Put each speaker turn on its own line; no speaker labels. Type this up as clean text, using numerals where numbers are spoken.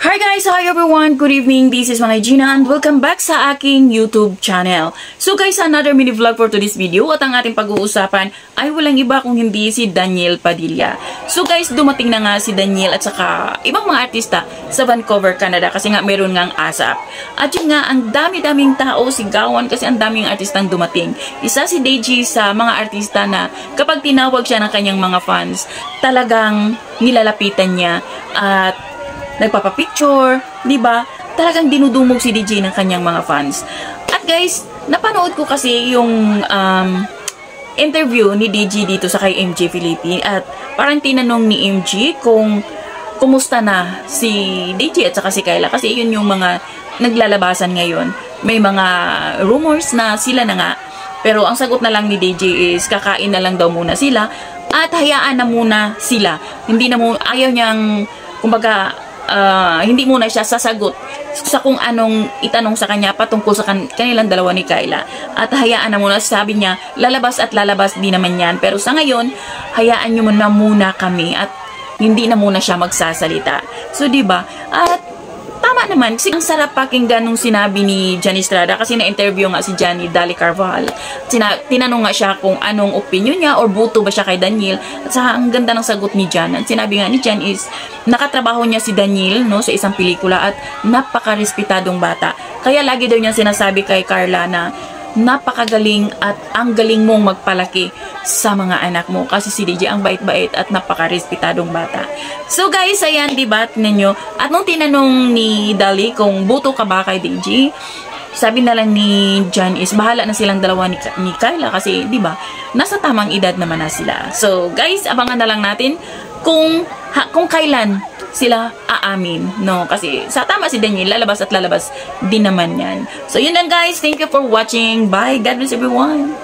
Hi guys! Hi everyone! Good evening! This is Manay Gina and welcome back sa aking YouTube channel. So guys, another mini vlog for today's video at ang ating pag-uusapan ay walang iba kung hindi si Daniel Padilla. So guys, dumating na nga si Daniel at saka ibang mga artista sa Vancouver, Canada kasi nga meron ngang ASAP. At yun nga, ang dami-daming tao, sigawan kasi ang daming artistang dumating. Isa si Deji sa mga artista na kapag tinawag siya ng kanyang mga fans, talagang nilalapitan niya at nagpapapicture, di ba? Talagang dinudumog si DJ ng kanyang mga fans. At guys, napanood ko kasi yung interview ni DJ dito sa kay MJ Philippine at parang tinanong ni MJ kung kumusta na si DJ at saka si Kyla kasi yun yung mga naglalabasan ngayon. May mga rumors na sila na nga. Pero ang sagot na lang ni DJ is kakain na lang daw muna sila at hayaan na muna sila. Hindi na ayaw niyang, kumbaga, hindi muna siya sasagot sa kung anong itanong sa kanya patungkol sa kanilang dalawa ni Kyla. At hayaan na muna, sabi niya, lalabas at lalabas din naman yan. Pero sa ngayon, hayaan nyo muna kami at hindi na muna siya magsasalita. So, diba? At tama naman, kasi ang sarap pakinggan nung sinabi ni Johnny Estrada kasi na-interview nga si Johnny Dali Carvajal. Tinanong nga siya kung anong opinion niya or buto ba siya kay Daniel. At saka ang ganda ng sagot ni John. At sinabi nga ni John is nakatrabaho niya si Daniel no, sa isang pelikula at napaka-respetadong bata. Kaya lagi daw niya sinasabi kay Carla na napakagaling at ang galing mong magpalaki sa mga anak mo kasi si DJ ang bait-bait at napaka-respetadong bata. So guys, ayan, diba, ninyo. At nung tinanong ni Dali kung buto ka ba kay DJ, sabi na lang ni John is bahala na silang dalawa ni Kyla kasi diba, nasa tamang edad naman na sila. So guys, abangan na lang natin kung kailan sila aamin, no? Kasi sa tama si Daniel, lalabas at lalabas din naman yan. So yun lang guys, thank you for watching. Bye, God bless everyone.